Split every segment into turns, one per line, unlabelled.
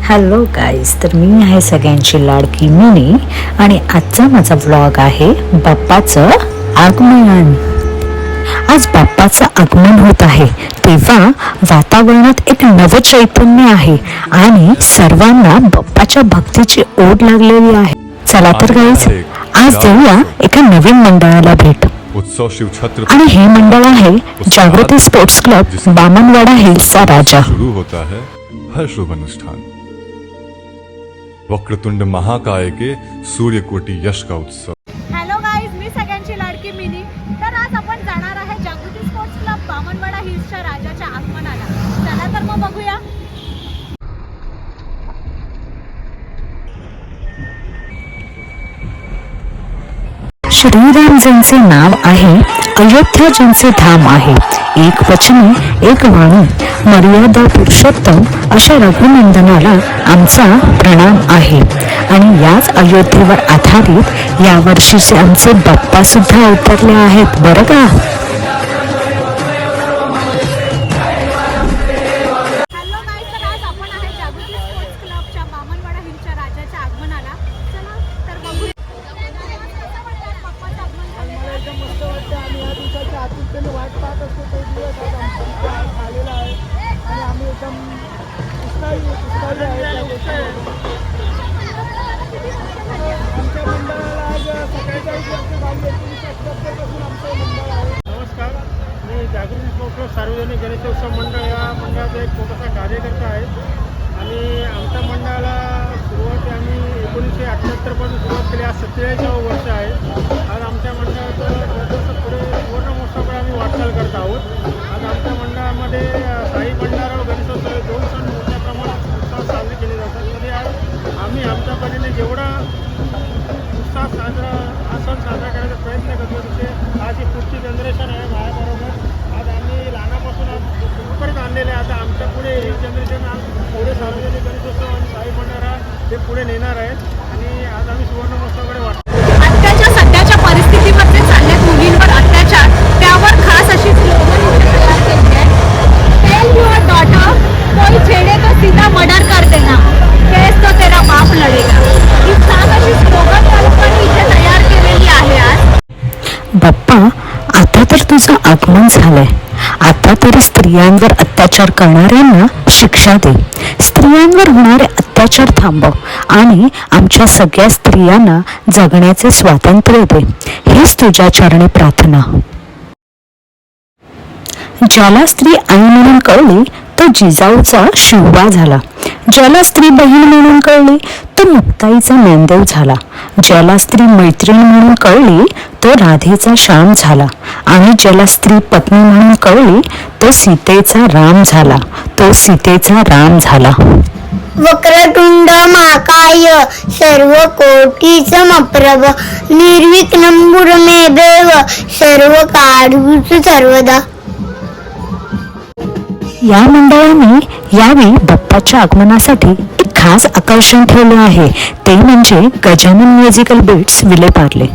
Hello guys, तर मी आहे सगळ्यांची लाडकी मिनी आणि आजचा माझा व्लॉग आहे बाप्पाचं आगमन. आज बाप्पाचं आगमन होत आहे तेव्हा वातावरणात एक नवं चैतन्य आहे आणि सर्वांना बाप्पाच्या भक्तीची ओढ लागलेली आहे. चला तर गाईज, आज देऊया एका नवीन मंडळाला भेट.
उत्सव शिवछत्र
आणि हे मंडळ आहे जागृती स्पोर्ट्स क्लब बामनवाडा हिल्सचा राजा.
शुरू होता है हर शुभ अनुष्ठान. वक्रतुंड महाकाय के सूर्यकोटि यश का उत्सव.
हॅलो गाईज, मी सगळ्यांची लाडकी मिनी. तर आज आपण जाणार आहे जागृती स्पोर्ट्स क्लब बामनवाडा हिल्सच्या राजाच्या आगमनाला. चला तर मग बघूया.
श्रीराम ज्यांचे नाव आहे, अयोध्या ज्यांचे धाम आहे, एक वचनी एक वाणी, मर्यादा पुरुषोत्तम अशा रघुनंदनाला आमचा प्रणाम आहे. आणि याच अयोध्येवर आधारित या वर्षीचे आमचे बाप्पा सुद्धा अवतरले आहेत बरं का.
हॅलो गाईज, तर आज आपण आहे जागृती स्पोर्ट्स क्लबच्या बामनवाडा हिल्सच्या राजाच्या आगमनाला. चला तर बघूया. कसं वाटतं बाप्पाचं आगमन झालं?
एकदम मस्त वाटतं. आम्ही या दिवसाच्या आतुरतेने वाट पाहत असतो. तो दिवस आज आमच्या आलेला आहे आणि आम्ही एकदम उत्साही आहे त्या गोष्टीमध्ये. आमच्या मंडळाला आज सकाळच्या वर्ष झाली. 1978 आमचं मंडळ आहे. नमस्कार, मी जागृती स्पोर्ट्स क्लब सार्वजनिक गणेशोत्सव मंडळ या मंडळाचा एक छोटासा कार्यकर्ता आहे. आणि आमच्या मंडळाला सुरुवात आम्ही 1978 पासून सुरुवात केली. आज 47 वर्ष आहे. आज आमच्या मंडळाचं पुढे पूर्ण मोठ्याकडे आम्ही वाटचाल करत आहोत. आज आमच्या मंडळामध्ये साई भंडारा व गणेशोत्सव 2 सण मोठ्या प्रमाणात उत्साह साजरे केले जातात. तरी आज आम्ही आमच्या परीने जेवढा उत्साह हा सण साजरा करायचा प्रयत्न करतो. तिथे आज ही पुढची जनरेशन आहे माझ्याबरोबर. आज आम्ही लहानापासून आज कुठपर्यंत आणलेले आहे. आता आमच्या पुढे ही जनरेशन आज पुढे सार्वजनिक गणेशोत्सव आणि साई भंडारा हे पुढे नेणार आहेत. आणि आज आम्ही सुवर्ण महोत्सवाकडे वाटतो.
आत्ताच्या सध्याच्या परिस्थितीमध्ये चालल्यात मुलींवर अत्याचार, त्यावर खास अशी स्लोगन तयार केली आहे. टेल युअर डॉटर, कोई छेडे तो सीधा मर्डर कर देना, केस तो तेरा बाप लढेगा. ही छान अशी स्लोगन त्या लोकांनी इथे तयार केलेली आहे आज.
बाप्पा, आता तर तुझं आगमन झालंय. आता तरी स्त्रियांवर अत्याचार करणाऱ्यांना शिक्षा दे. स्त्रियांवर होणारे अत्याचार थांबव आणि आमच्या सगळ्या स्त्रियांना जगण्याचे स्वातंत्र्य दे, हीच तुझ्या चरणी प्रार्थना. ज्याला स्त्री आई म्हणून कळली तो जिजाऊचा शिवबा झाला. ज्याला स्त्री बहीण म्हणून कळली तो मुक्ताईचा ज्ञानदेव झाला. ज्याला स्त्री मैत्रीण म्हणून कळली तो राधेचा श्याम झाला. आणि ज्याला स्त्री पत्नी म्हणून कळली तो सीतेचा राम झाला. तो सीतेचा राम झाला.
वक्रतुंड महाकाय सर्व कोटी समप्रभ निर्विघ्नं कुरु देव सर्व कार्येषु सर्वदा.
या मंडळाने यावेळी बाप्पाच्या आगमनासाठी एक खास आकर्षण ठेवले आहे, ते म्हणजे गजानन म्युझिकल बीट्स विलेपार्ले.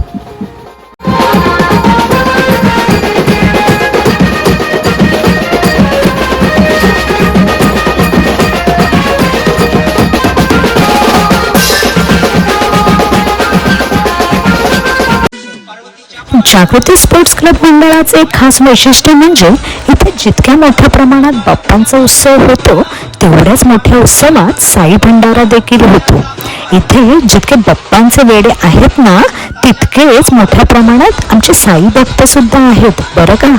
जागृती स्पोर्ट्स क्लब मंडळाचे एक खास वैशिष्ट्य म्हणजे इथे जितक्या मोठ्या प्रमाणात बाप्पांचा उत्सव होतो तेवढ्याच मोठ्या उत्सवात साई भंडारा देखील होतो. इथे जितके बाप्पांचे वेडे आहेत ना, तितकेच मोठ्या प्रमाणात आमचे साई भक्त सुद्धा आहेत बरं का.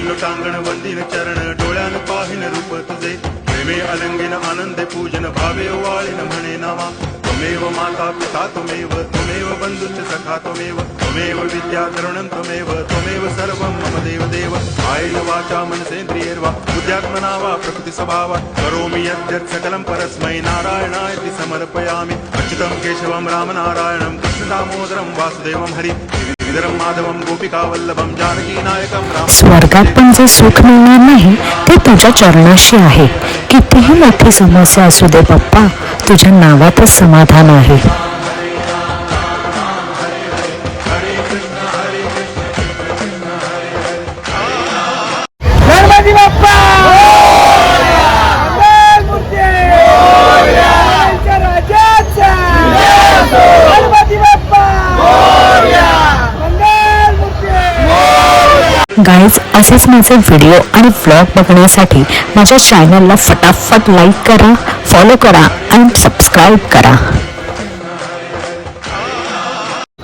लोटांगण वंदिन चरण डोळ्यान पाहिन रूप तुझे प्रेमे अलंगिन आनंदे पूजन भावे वाळीन म्हणे नामा. त्वमेव माता पिता त्वमेव बंधुश्च सखा त्वमेव विद्या तरुणं त्वमेव सर्वं मम देव देव. आयेन वाचा मनसेन्द्रियैर्वा बुद्ध्यात्मना वा प्रकृति स्वभावा करोमि यद्यत् सकलं परस्मै नारायणायति समर्पयामि. अच्युतं केशवं रामनारायणं कृष्ण दामोदरं वासुदेवं हरि. श्रीधरं माधवं गोपिका वल्लभं जानकी नायकं राम
स्वर्गात पण जे सुख मिळणार नाही ते तुझ्या चरणाशी आहे. कितीही मोठी समस्या असू दे बाप्पा, तुझ्या नावातच समाधान आहे.
गणपती बाप्पा गणपती बाप्पा
गाईज, असेच माझे व्हिडिओ आणि व्लॉग बघण्यासाठी माझ्या चॅनलला फटाफट लाईक करा, फॉलो करा आणि सबस्क्राईब करा.